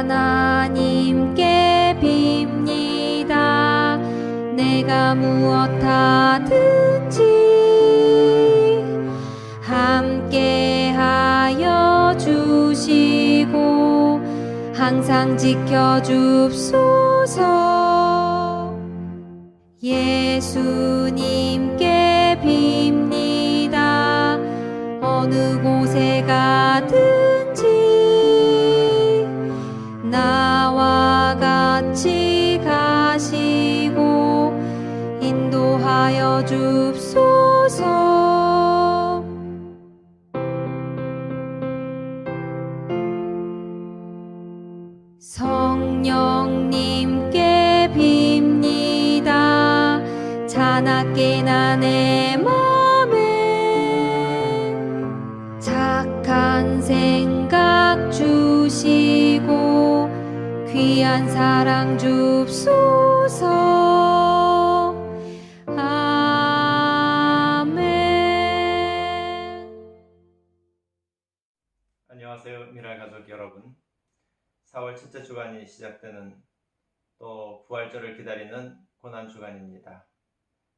하나님께 빕니다. 내가 무엇하든지 함께하여 주시고 항상 지켜줍소서. 예수님께 빕니다. 어느 곳에 가든지 나와 같이 가시고 인도하여 줍소서. 성령님께 빕니다. 자나깨 나 내 맘에 착한 생각 주시고 귀한 사랑 줍소서. 아멘. 안녕하세요, 미랄 가족 여러분. 4월 첫째 주간이 시작되는 또 부활절을 기다리는 고난 주간입니다.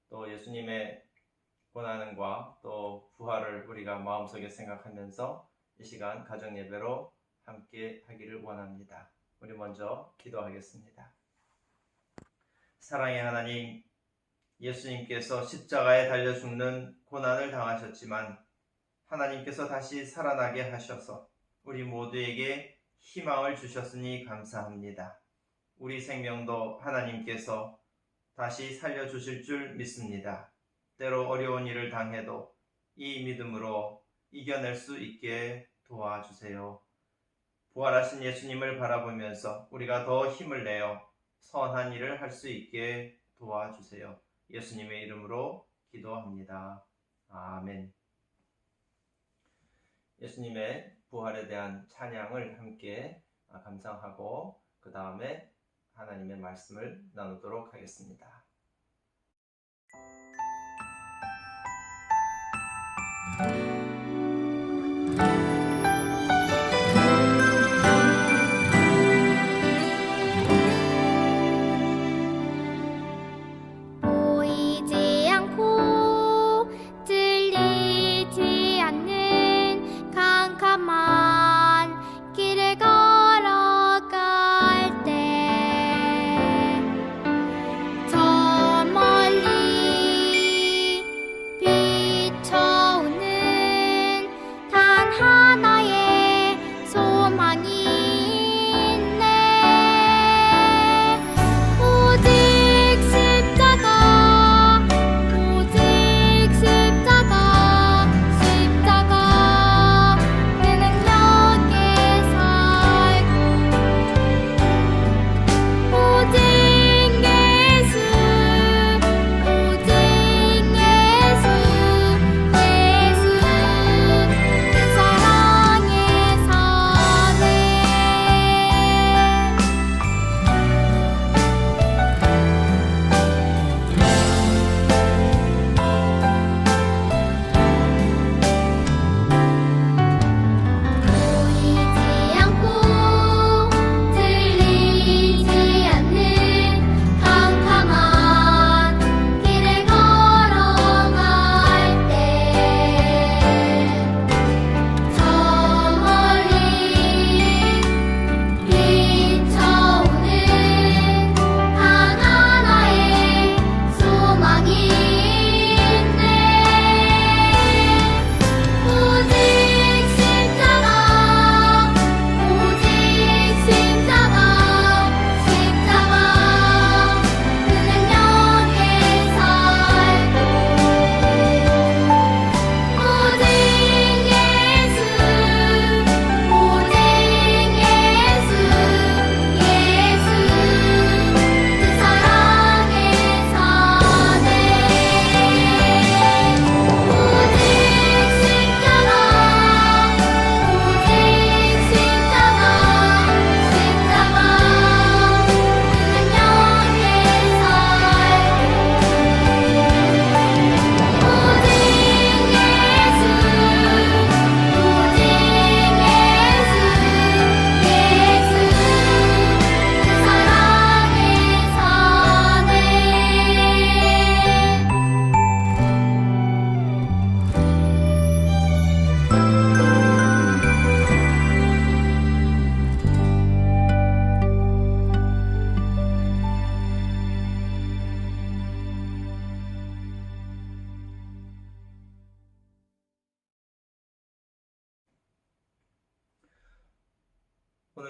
또 예수님의 고난과 또 부활을 우리가 마음속에 생각하면서 이 시간 가정 예배로 함께 하기를 원합니다. 우리 먼저 기도하겠습니다. 사랑의 하나님, 예수님께서 십자가에 달려 죽는 고난을 당하셨지만 하나님께서 다시 살아나게 하셔서 우리 모두에게 희망을 주셨으니 감사합니다. 우리 생명도 하나님께서 다시 살려주실 줄 믿습니다. 때로 어려운 일을 당해도 이 믿음으로 이겨낼 수 있게 도와주세요. 부활하신 예수님을 바라보면서 우리가 더 힘을 내어 선한 일을 할 수 있게 도와주세요. 예수님의 이름으로 기도합니다. 아멘. 예수님의 부활에 대한 찬양을 함께 감상하고 그 다음에 하나님의 말씀을 나누도록 하겠습니다. 보이지 않고 들리지 않는 캄캄한 길을 걸어갈 때 저 멀리 비춰오는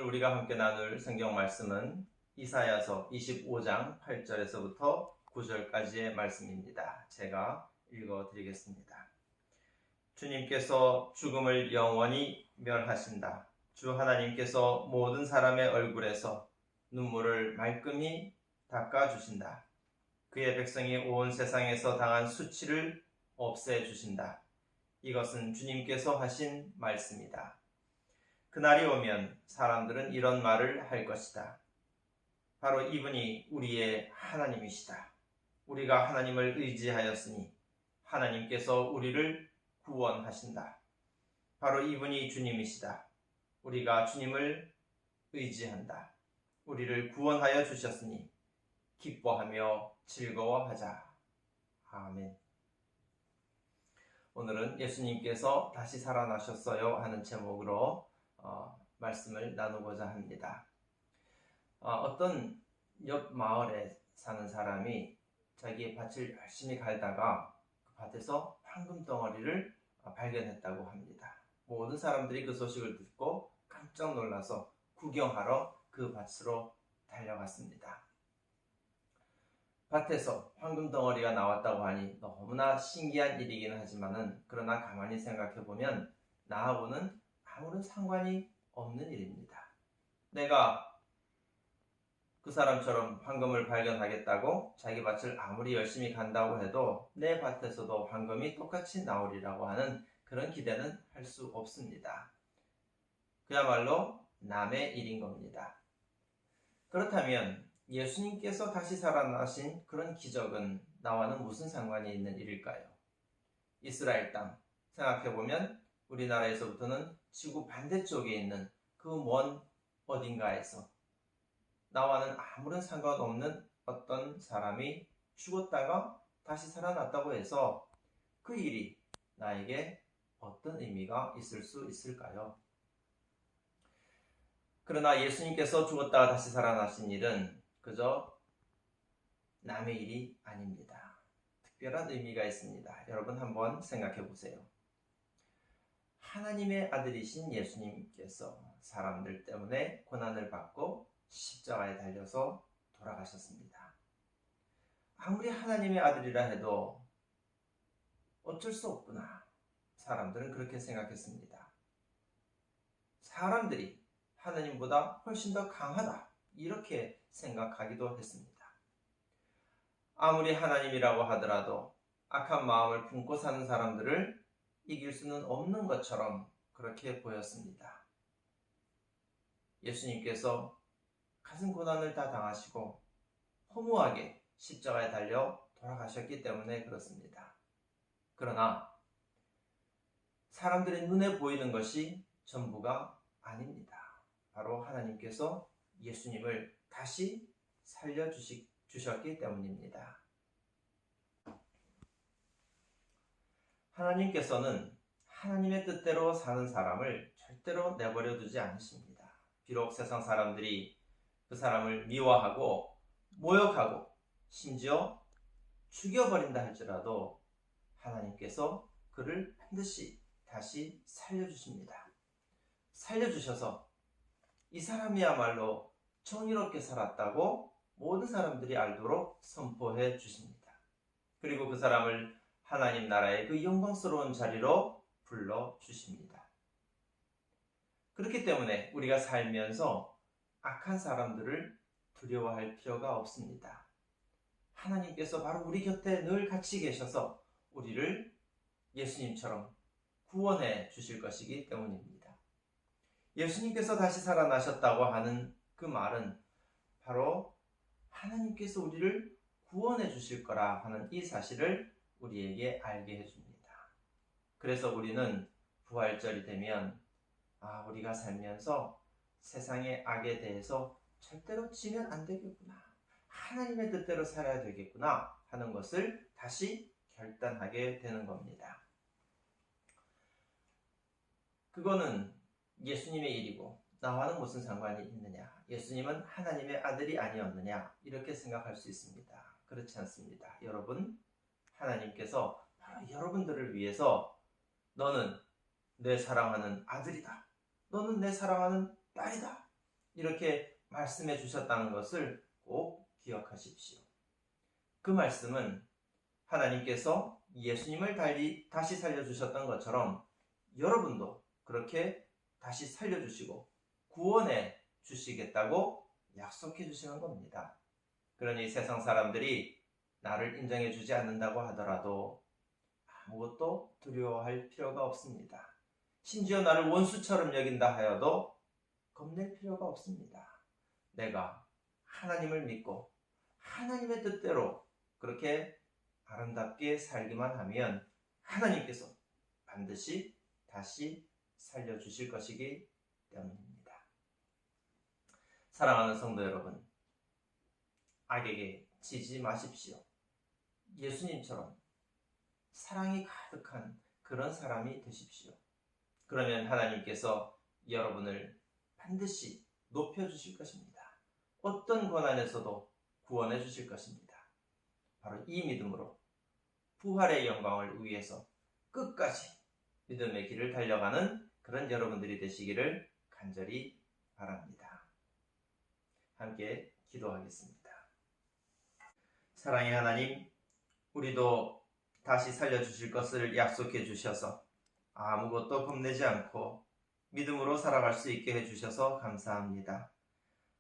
오늘 우리가 함께 나눌 성경 말씀은 이사야서 25장 8절에서부터 9절까지의 말씀입니다. 제가 읽어드리겠습니다. 주님께서 죽음을 영원히 멸하신다. 주 하나님께서 모든 사람의 얼굴에서 눈물을 말끔히 닦아주신다. 그의 백성이 온 세상에서 당한 수치를 없애주신다. 이것은 주님께서 하신 말씀이다. 그날이 오면 사람들은 이런 말을 할 것이다. 바로 이분이 우리의 하나님이시다. 우리가 하나님을 의지하였으니 하나님께서 우리를 구원하신다. 바로 이분이 주님이시다. 우리가 주님을 의지한다. 우리를 구원하여 주셨으니 기뻐하며 즐거워하자. 아멘. 오늘은 예수님께서 다시 살아나셨어요 하는 제목으로 말씀을 나누고자 합니다. 어떤 옆 마을에 사는 사람이 자기의 밭을 열심히 갈다가 그 밭에서 황금 덩어리를 발견했다고 합니다. 모든 사람들이 그 소식을 듣고 깜짝 놀라서 구경하러 그 밭으로 달려갔습니다. 밭에서 황금 덩어리가 나왔다고 하니 너무나 신기한 일이긴 하지만은 그러나 가만히 생각해 보면 나하고는 아무런 상관이 없는 일입니다. 내가 그 사람처럼 황금을 발견하겠다고 자기 밭을 아무리 열심히 간다고 해도 내 밭에서도 황금이 똑같이 나오리라고 하는 그런 기대는 할 수 없습니다. 그야말로 남의 일인 겁니다. 그렇다면 예수님께서 다시 살아나신 그런 기적은 나와는 무슨 상관이 있는 일일까요? 이스라엘 땅 생각해보면 우리나라에서부터는 지구 반대쪽에 있는 그 먼 어딘가에서 나와는 아무런 상관없는 어떤 사람이 죽었다가 다시 살아났다고 해서 그 일이 나에게 어떤 의미가 있을 수 있을까요? 그러나 예수님께서 죽었다가 다시 살아나신 일은 그저 남의 일이 아닙니다. 특별한 의미가 있습니다. 여러분 한번 생각해 보세요. 하나님의 아들이신 예수님께서 사람들 때문에 고난을 받고 십자가에 달려서 돌아가셨습니다. 아무리 하나님의 아들이라 해도 어쩔 수 없구나. 사람들은 그렇게 생각했습니다. 사람들이 하나님보다 훨씬 더 강하다. 이렇게 생각하기도 했습니다. 아무리 하나님이라고 하더라도 악한 마음을 품고 사는 사람들을 이길 수는 없는 것처럼 그렇게 보였습니다. 예수님께서 가진 고난을 다 당하시고 허무하게 십자가에 달려 돌아가셨기 때문에 그렇습니다. 그러나 사람들의 눈에 보이는 것이 전부가 아닙니다. 바로 하나님께서 예수님을 다시 살려주셨기 때문입니다. 하나님께서는 하나님의 뜻대로 사는 사람을 절대로 내버려 두지 않으십니다. 비록 세상 사람들이 그 사람을 미워하고 모욕하고 심지어 죽여버린다 할지라도 하나님께서 그를 반드시 다시 살려주십니다. 살려주셔서 이 사람이야말로 정의롭게 살았다고 모든 사람들이 알도록 선포해 주십니다. 그리고 그 사람을 하나님 나라의 그 영광스러운 자리로 불러주십니다. 그렇기 때문에 우리가 살면서 악한 사람들을 두려워할 필요가 없습니다. 하나님께서 바로 우리 곁에 늘 같이 계셔서 우리를 예수님처럼 구원해 주실 것이기 때문입니다. 예수님께서 다시 살아나셨다고 하는 그 말은 바로 하나님께서 우리를 구원해 주실 거라 하는 이 사실을 우리에게 알게 해줍니다. 그래서 우리는 부활절이 되면 우리가 살면서 세상의 악에 대해서 절대로 지면 안 되겠구나. 하나님의 뜻대로 살아야 되겠구나 하는 것을 다시 결단하게 되는 겁니다. 그거는 예수님의 일이고 나와는 무슨 상관이 있느냐? 예수님은 하나님의 아들이 아니었느냐? 이렇게 생각할 수 있습니다. 그렇지 않습니다. 여러분, 하나님께서 바로 여러분들을 위해서 너는 내 사랑하는 아들이다. 너는 내 사랑하는 딸이다. 이렇게 말씀해 주셨다는 것을 꼭 기억하십시오. 그 말씀은 하나님께서 예수님을 다시 살려주셨던 것처럼 여러분도 그렇게 다시 살려주시고 구원해 주시겠다고 약속해 주시는 겁니다. 그러니 세상 사람들이 나를 인정해 주지 않는다고 하더라도 아무것도 두려워할 필요가 없습니다. 심지어 나를 원수처럼 여긴다 하여도 겁낼 필요가 없습니다. 내가 하나님을 믿고 하나님의 뜻대로 그렇게 아름답게 살기만 하면 하나님께서 반드시 다시 살려주실 것이기 때문입니다. 사랑하는 성도 여러분, 악에게 지지 마십시오. 예수님처럼 사랑이 가득한 그런 사람이 되십시오. 그러면 하나님께서 여러분을 반드시 높여주실 것입니다. 어떤 고난에서도 구원해 주실 것입니다. 바로 이 믿음으로 부활의 영광을 위해서 끝까지 믿음의 길을 달려가는 그런 여러분들이 되시기를 간절히 바랍니다. 함께 기도하겠습니다. 사랑의 하나님, 우리도 다시 살려주실 것을 약속해 주셔서 아무것도 겁내지 않고 믿음으로 살아갈 수 있게 해주셔서 감사합니다.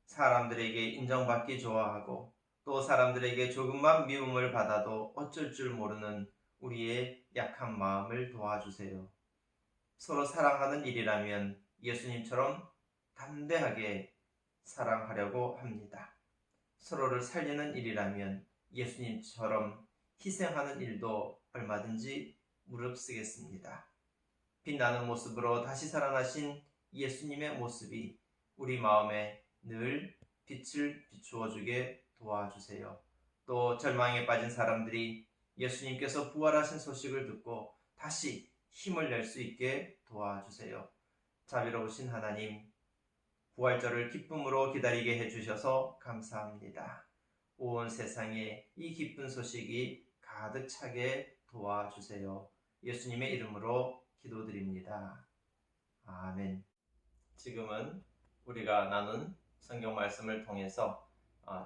사람들에게 인정받기 좋아하고 또 사람들에게 조금만 미움을 받아도 어쩔 줄 모르는 우리의 약한 마음을 도와주세요. 서로 사랑하는 일이라면 예수님처럼 담대하게 사랑하려고 합니다. 서로를 살리는 일이라면 예수님처럼 희생하는 일도 얼마든지 무릅쓰겠습니다. 빛나는 모습으로 다시 살아나신 예수님의 모습이 우리 마음에 늘 빛을 비추어 주게 도와주세요. 또 절망에 빠진 사람들이 예수님께서 부활하신 소식을 듣고 다시 힘을 낼 수 있게 도와주세요. 자비로우신 하나님, 부활절을 기쁨으로 기다리게 해주셔서 감사합니다. 온 세상에 이 기쁜 소식이 가득 차게 도와주세요. 예수님의 이름으로 기도드립니다. 아멘. 지금은 우리가 나눈 성경 말씀을 통해서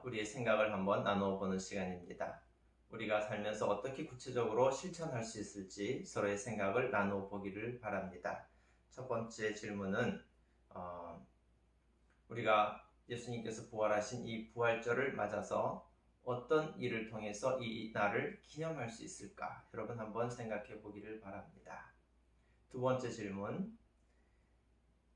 우리의 생각을 한번 나누어 보는 시간입니다. 우리가 살면서 어떻게 구체적으로 실천할 수 있을지 서로의 생각을 나누어 보기를 바랍니다. 첫 번째 질문은 우리가 예수님께서 부활하신 이 부활절을 맞아서 어떤 일을 통해서 이 날을 기념할 수 있을까? 여러분 한번 생각해 보기를 바랍니다. 두 번째 질문,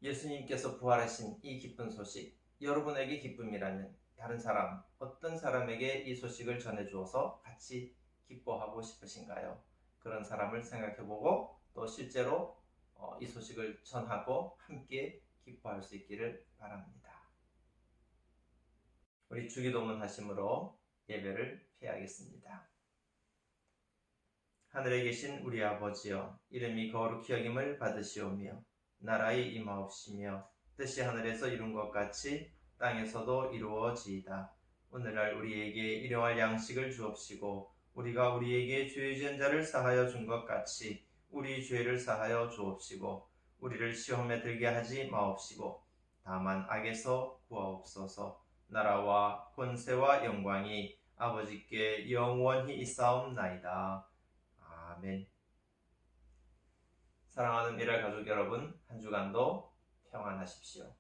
예수님께서 부활하신 이 기쁜 소식, 여러분에게 기쁨이라면 다른 사람, 어떤 사람에게 이 소식을 전해주어서 같이 기뻐하고 싶으신가요? 그런 사람을 생각해보고 또 실제로 이 소식을 전하고 함께 기뻐할 수 있기를 바랍니다. 우리 주기도문 하심으로 예배를 폐하겠습니다. 하늘에 계신 우리 아버지여, 이름이 거룩히 여김을 받으시오며 나라의 임하옵시며 뜻이 하늘에서 이룬 것 같이 땅에서도 이루어지이다. 오늘날 우리에게 일용할 양식을 주옵시고 우리가 우리에게 죄 지은 자를 사하여 준 것 같이 우리 죄를 사하여 주옵시고 우리를 시험에 들게 하지 마옵시고 다만 악에서 구하옵소서. 나라와 권세와 영광이 아버지께 영원히 있사옵나이다. 아멘. 사랑하는 미랄 가족 여러분, 한 주간도 평안하십시오.